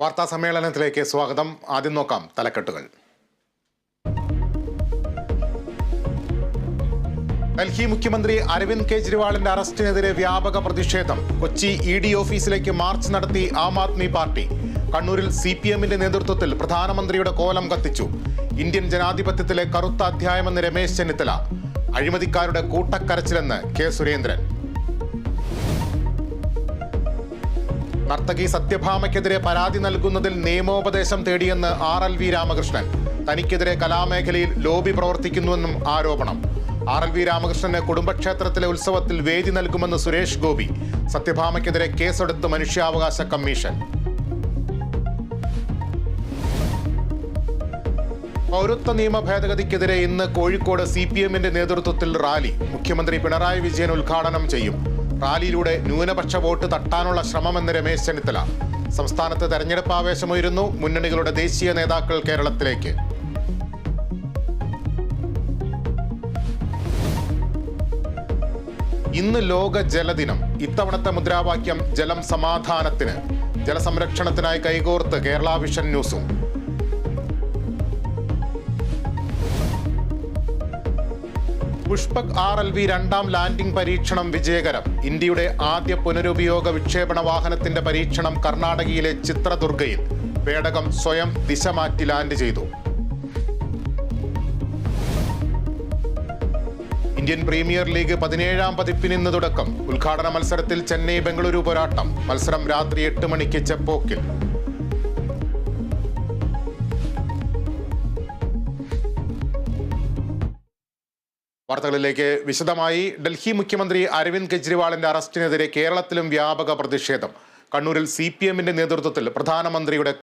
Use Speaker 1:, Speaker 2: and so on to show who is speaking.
Speaker 1: വാർത്താ സമ്മേളനത്തിലേക്ക് സ്വാഗതം. ആദ്യം നോക്കാം തലക്കെട്ടുകൾ. ഡൽഹി മുഖ്യമന്ത്രി അരവിന്ദ് കെജ്രിവാളിന്റെ അറസ്റ്റിനെതിരെ വ്യാപക പ്രതിഷേധം. കൊച്ചി ED ഓഫീസിലേക്ക് മാർച്ച് നടത്തി ആം ആദ്മി പാർട്ടി. കണ്ണൂരിൽ CPMന്റെ നേതൃത്വത്തിൽ പ്രധാനമന്ത്രിയുടെ കോലം കത്തിച്ചു. ഇന്ത്യൻ ജനാധിപത്യത്തിലെ കറുത്ത അധ്യായമെന്ന് രമേശ് ചെന്നിത്തല. അഴിമതിക്കാരുടെ കൂട്ടക്കരച്ചിലെന്ന് കെ സുരേന്ദ്രൻ. നർത്തകി സത്യഭാമയ്ക്കെതിരെ പരാതി നൽകുന്നതിൽ നിയമോപദേശം തേടിയെന്ന് RLV രാമകൃഷ്ണൻ. തനിക്കെതിരെ കലാമേഖലയിൽ ലോബി പ്രവർത്തിക്കുന്നുവെന്നും ആരോപണം. RLV രാമകൃഷ്ണന് കുടുംബക്ഷേത്രത്തിലെ ഉത്സവത്തിൽ വേദി നൽകുമെന്ന് സുരേഷ് ഗോപി. സത്യഭാമയ്ക്കെതിരെ കേസെടുത്ത് മനുഷ്യാവകാശ കമ്മീഷൻ. പൗരത്വ നിയമ ഭേദഗതിക്കെതിരെ ഇന്ന് കോഴിക്കോട് CPMന്റെ നേതൃത്വത്തിൽ റാലി. മുഖ്യമന്ത്രി പിണറായി വിജയൻ ഉദ്ഘാടനം ചെയ്യും. റാലിയിലൂടെ ന്യൂനപക്ഷ വോട്ട് തട്ടാനുള്ള ശ്രമമെന്ന് രമേശ് ചെന്നിത്തല. സംസ്ഥാനത്ത് തെരഞ്ഞെടുപ്പ് ആവേശമുയരുന്നു. മുന്നണികളുടെ ദേശീയ നേതാക്കൾ കേരളത്തിലേക്ക്. ഇന്ന് ലോക ജലദിനം. ഇത്തവണത്തെ മുദ്രാവാക്യം ജലം സമാധാനത്തിന്. ജലസംരക്ഷണത്തിനായി കൈകോർത്ത് കേരള വിഷൻ ന്യൂസും. പുഷ്പക് RLV രണ്ടാം ലാൻഡിംഗ് പരീക്ഷണം വിജയകരം. ഇന്ത്യയുടെ ആദ്യ പുനരുപയോഗ വിക്ഷേപണ വാഹനത്തിന്റെ പരീക്ഷണം കർണാടകയിലെ ചിത്രദുർഗയിൽ. പേടകം സ്വയം ദിശ മാറ്റി ലാൻഡ് ചെയ്തു. ഇന്ത്യൻ പ്രീമിയർ ലീഗ് 17ാം പതിപ്പിന് ഇന്ന് തുടക്കം. ഉദ്ഘാടന മത്സരത്തിൽ ചെന്നൈ ബംഗളൂരു പോരാട്ടം. മത്സരം രാത്രി 8 മണിക്ക് ചെപ്പോക്കിൽ. വാർത്തകളിലേക്ക് വിശദമായി. ഡൽഹി മുഖ്യമന്ത്രി അരവിന്ദ് കെജ്രിവാളിന്റെ അറസ്റ്റിനെതിരെ കേരളത്തിലും വ്യാപക പ്രതിഷേധം. കണ്ണൂരിൽ CPMന്റെ നേതൃത്വത്തിൽ പ്രധാനമന്ത്രിയുടെ